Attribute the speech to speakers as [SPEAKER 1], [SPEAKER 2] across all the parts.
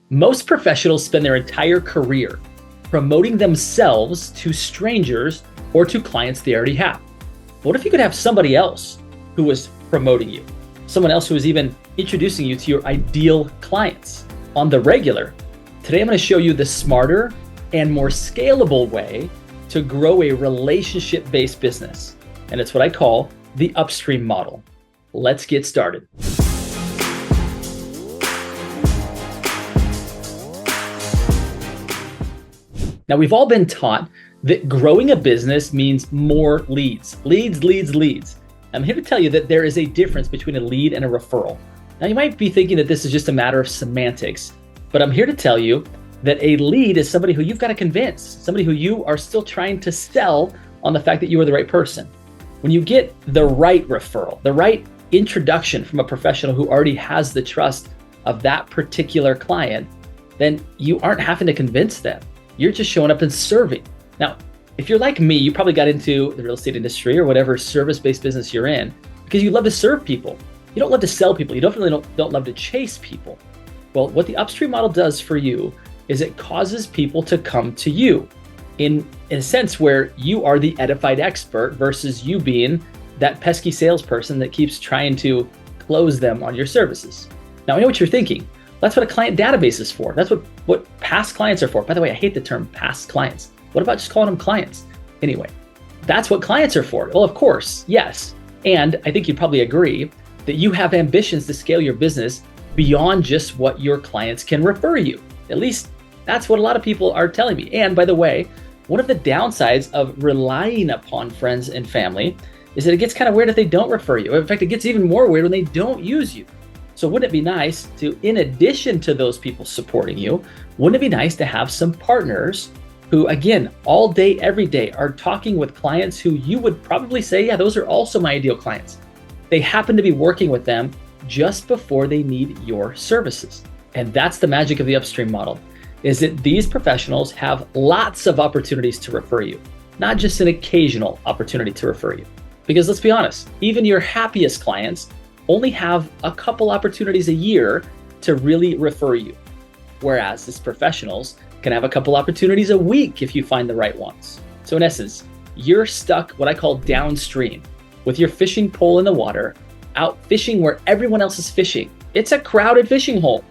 [SPEAKER 1] Most professionals spend their entire career promoting themselves to strangers or to clients they already have. What if you could have somebody else who was promoting you? Someone else who is even introducing you to your ideal clients on the regular. Today, I'm going to show you the smarter and more scalable way to grow a relationship-based business. And it's what I call the Upstream Model. Let's get started. Now, we've all been taught that growing a business means more leads. Leads. I'm here to tell you that there is a difference between a lead and a referral. Now, you might be thinking that this is just a matter of semantics, but I'm here to tell you that a lead is somebody who you've got to convince, somebody who you are still trying to sell on the fact that you are the right person. When you get the right referral, the right introduction from a professional who already has the trust of that particular client, then you aren't having to convince them. You're just showing up and serving. Now, if you're like me, you probably got into the real estate industry or whatever service-based business you're in because you love to serve people. You don't love to sell people. You don't love to chase people. Well, what the Upstream Model does for you is it causes people to come to you in a sense where you are the edified expert versus you being that pesky salesperson that keeps trying to close them on your services. Now, I know what you're thinking. That's what a client database is for. That's what past clients are for. By the way, I hate the term past clients. What about just calling them clients? Anyway, that's what clients are for. Well, of course, yes. And I think you'd probably agree that you have ambitions to scale your business beyond just what your clients can refer you. At least that's what a lot of people are telling me. And by the way, one of the downsides of relying upon friends and family is that it gets kind of weird if they don't refer you. In fact, it gets even more weird when they don't use you. So wouldn't it be nice to, in addition to those people supporting you, wouldn't it be nice to have some partners who, again, all day, every day are talking with clients who you would probably say, yeah, those are also my ideal clients. They happen to be working with them just before they need your services. And that's the magic of the Upstream Model, is that these professionals have lots of opportunities to refer you, not just an occasional opportunity to refer you. Because let's be honest, even your happiest clients only have a couple opportunities a year to really refer you. Whereas these professionals can have a couple opportunities a week if you find the right ones. So in essence, you're stuck what I call downstream with your fishing pole in the water, out fishing where everyone else is fishing. It's a crowded fishing hole.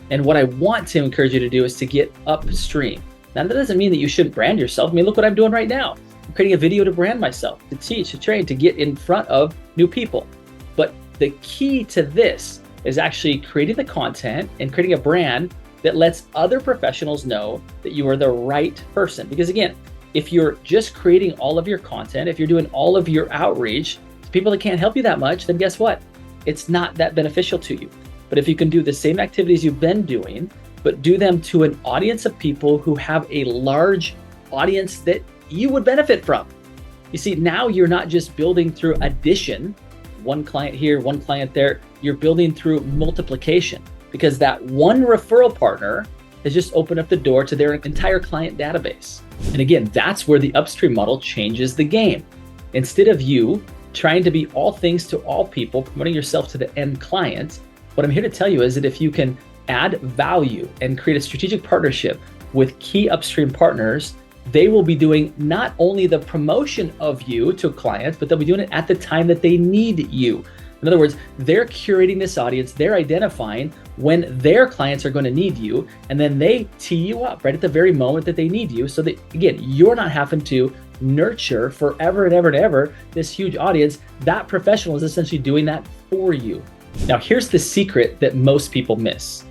[SPEAKER 1] And what I want to encourage you to do is to get upstream. Now, that doesn't mean that you shouldn't brand yourself. I mean, look what I'm doing right now. I'm creating a video to brand myself, to teach, to train, to get in front of new people. But the key to this is actually creating the content and creating a brand that lets other professionals know that you are the right person. Because again, if you're just creating all of your content, if you're doing all of your outreach to people that can't help you that much, then guess what? It's not that beneficial to you. But if you can do the same activities you've been doing, but do them to an audience of people who have a large audience that you would benefit from. You see, now you're not just building through addition, one client here, one client there, you're building through multiplication because that one referral partner has just opened up the door to their entire client database. And again, that's where the Upstream Model changes the game. Instead of you trying to be all things to all people, promoting yourself to the end client, what I'm here to tell you is that if you can add value and create a strategic partnership with key upstream partners, they will be doing not only the promotion of you to clients, but they'll be doing it at the time that they need you. In other words, they're curating this audience, they're identifying when their clients are going to need you, and then they tee you up right at the very moment that they need you so that, again, you're not having to nurture forever and ever and ever this huge audience. That professional is essentially doing that for you. Now, here's the secret that most people miss.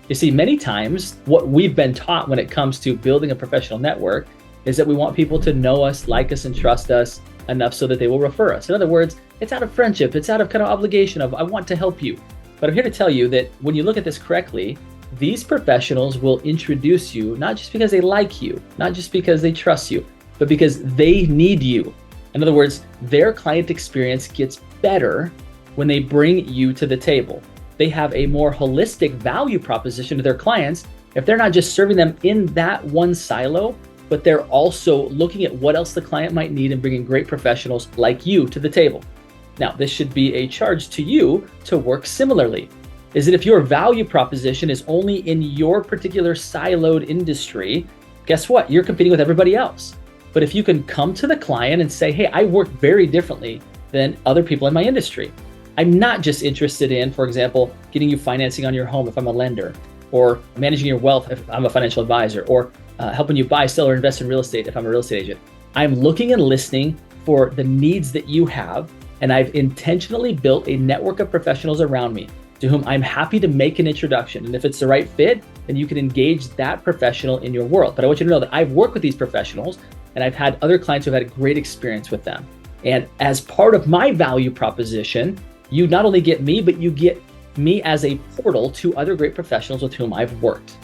[SPEAKER 1] You see, many times what we've been taught when it comes to building a professional network is that we want people to know us, like us, and trust us enough so that they will refer us. In other words, it's out of friendship, it's out of kind of obligation of, I want to help you. But I'm here to tell you that when you look at this correctly, these professionals will introduce you, not just because they like you, not just because they trust you, but because they need you. In other words, their client experience gets better when they bring you to the table. They have a more holistic value proposition to their clients if they're not just serving them in that one silo, but they're also looking at what else the client might need and bringing great professionals like you to the table. Now, this should be a charge to you to work similarly. is that if your value proposition is only in your particular siloed industry, guess what? You're competing with everybody else. But if you can come to the client and say, hey, I work very differently than other people in my industry. I'm not just interested in, for example, getting you financing on your home if I'm a lender, or managing your wealth if I'm a financial advisor, or helping you buy, sell, or invest in real estate if I'm a real estate agent. I'm looking and listening for the needs that you have, and I've intentionally built a network of professionals around me to whom I'm happy to make an introduction. And if it's the right fit, then you can engage that professional in your world. But I want you to know that I've worked with these professionals and I've had other clients who've had a great experience with them. And as part of my value proposition, you not only get me, but you get me as a portal to other great professionals with whom I've worked.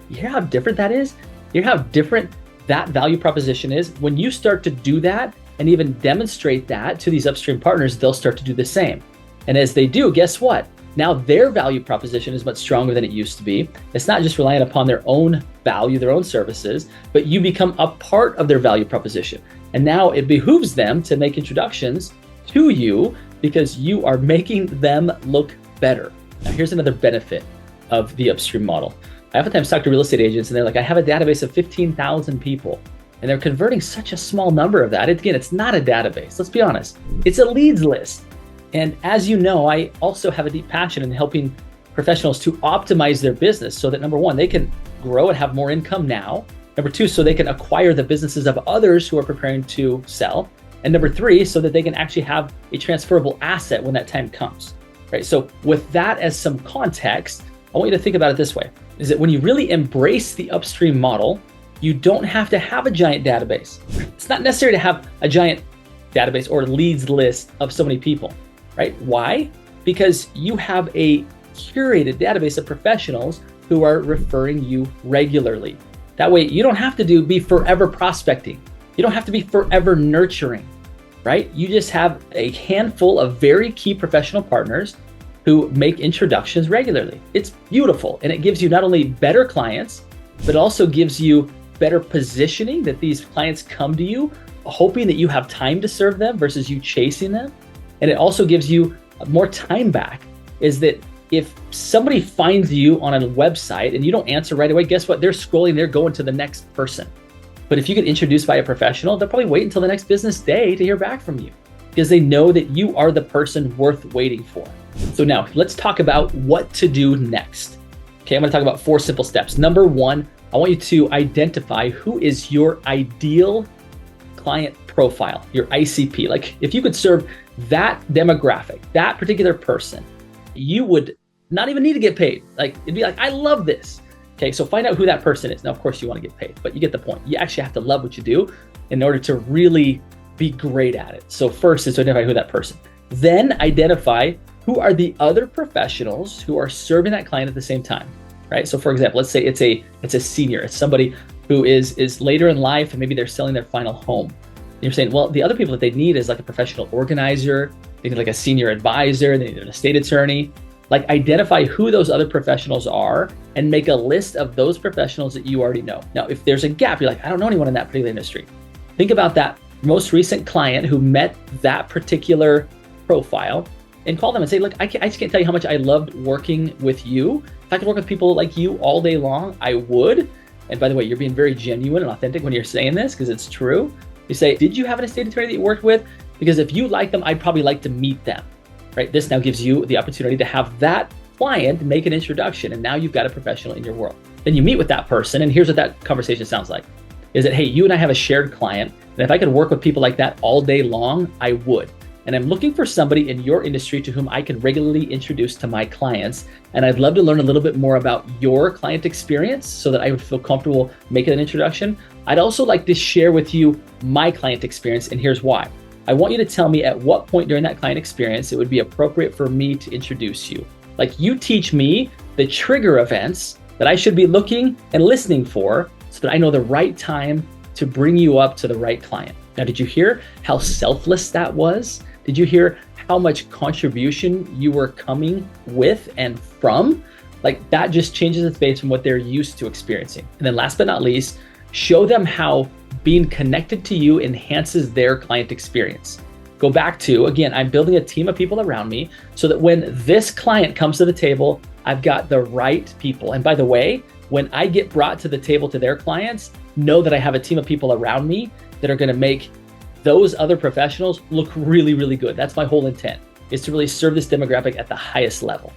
[SPEAKER 1] You hear how different that is? You hear how different that value proposition is? When you start to do that and even demonstrate that to these upstream partners, they'll start to do the same. And as they do, guess what? Now their value proposition is much stronger than it used to be. It's not just relying upon their own value, their own services, but you become a part of their value proposition. And now it behooves them to make introductions to you because you are making them look better. Now here's another benefit of the upstream model. I oftentimes talk to real estate agents and they're like, I have a database of 15,000 people. And they're converting such a small number of that. Again, it's not a database, let's be honest. It's a leads list. And as you know, I also have a deep passion in helping professionals to optimize their business so that number one, they can grow and have more income now. Number two, so they can acquire the businesses of others who are preparing to sell. And number three, so that they can actually have a transferable asset when that time comes, right? So with that as some context, I want you to think about it this way, is that when you really embrace the upstream model, you don't have to have a giant database. It's not necessary to have a giant database or leads list of so many people. Right? Why? Because you have a curated database of professionals who are referring you regularly. That way, you don't have to be forever prospecting. You don't have to be forever nurturing, right? You just have a handful of very key professional partners who make introductions regularly. It's beautiful. And it gives you not only better clients, but also gives you better positioning that these clients come to you, hoping that you have time to serve them versus you chasing them. And it also gives you more time back, is that if somebody finds you on a website and you don't answer right away, guess what? They're scrolling, they're going to the next person. But if you get introduced by a professional, they'll probably wait until the next business day to hear back from you because they know that you are the person worth waiting for. So now let's talk about what to do next. Okay, I'm gonna talk about 4 simple steps. Number 1, I want you to identify who is your ideal client profile, your ICP. Like if you could serve that demographic, that particular person, you would not even need to get paid. Like it'd be like, I love this. Okay, so find out who that person is. Now, of course you want to get paid, but you get the point. You actually have to love what you do in order to really be great at it. So first is to identify who that person. Then identify who are the other professionals who are serving that client at the same time, right? So for example, let's say it's a senior, it's somebody who is later in life and maybe they're selling their final home. You're saying, well, the other people that they need is like a professional organizer, they need like a senior advisor, they need an estate attorney. Like identify who those other professionals are and make a list of those professionals that you already know. Now, if there's a gap, you're like, I don't know anyone in that particular industry. Think about that most recent client who met that particular profile and call them and say, look, I just can't tell you how much I loved working with you. If I could work with people like you all day long, I would. And by the way, you're being very genuine and authentic when you're saying this because it's true. You say, did you have an estate attorney that you worked with? Because if you like them, I'd probably like to meet them, right? This now gives you the opportunity to have that client make an introduction, and now you've got a professional in your world. Then you meet with that person, and here's what that conversation sounds like. Is that, hey, you and I have a shared client, and if I could work with people like that all day long, I would. And I'm looking for somebody in your industry to whom I can regularly introduce to my clients. And I'd love to learn a little bit more about your client experience so that I would feel comfortable making an introduction. I'd also like to share with you my client experience, and here's why. I want you to tell me at what point during that client experience it would be appropriate for me to introduce you. Like you teach me the trigger events that I should be looking and listening for so that I know the right time to bring you up to the right client. Now, did you hear how selfless that was? Did you hear how much contribution you were coming with and from? Like that just changes its base from what they're used to experiencing. And then last but not least, show them how being connected to you enhances their client experience. Go back to, again, I'm building a team of people around me so that when this client comes to the table, I've got the right people. And by the way, when I get brought to the table to their clients, know that I have a team of people around me that are going to make those other professionals look really, really good. That's my whole intent, is to really serve this demographic at the highest level.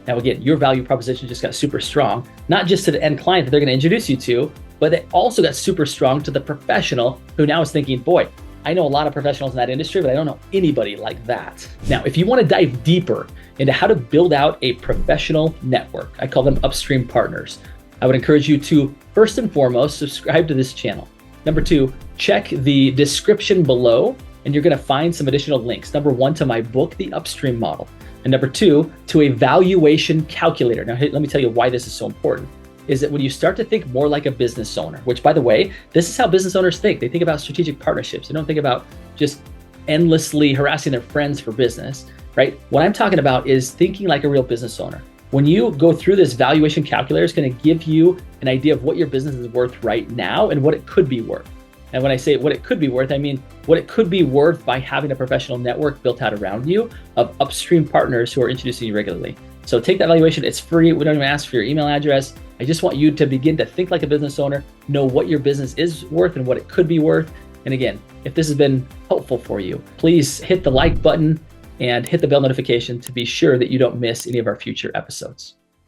[SPEAKER 1] Now, again, your value proposition just got super strong, not just to the end client that they're going to introduce you to, but it also got super strong to the professional who now is thinking, boy, I know a lot of professionals in that industry, but I don't know anybody like that. Now, if you want to dive deeper into how to build out a professional network, I call them Upstream partners, I would encourage you to, first and foremost, subscribe to this channel. Number 2, check the description below, and you're going to find some additional links. Number 1, to my book, The Upstream Model. And number 2, to a valuation calculator. Now, let me tell you why this is so important, is that when you start to think more like a business owner, which, by the way, this is how business owners think. They think about strategic partnerships. They don't think about just endlessly harassing their friends for business, right? What I'm talking about is thinking like a real business owner. When you go through this valuation calculator, it's going to give you an idea of what your business is worth right now and what it could be worth. And when I say what it could be worth, I mean what it could be worth by having a professional network built out around you of upstream partners who are introducing you regularly. So take that valuation. It's free. We don't even ask for your email address. I just want you to begin to think like a business owner, know what your business is worth and what it could be worth. And again, if this has been helpful for you, please hit the like button and hit the bell notification to be sure that you don't miss any of our future episodes.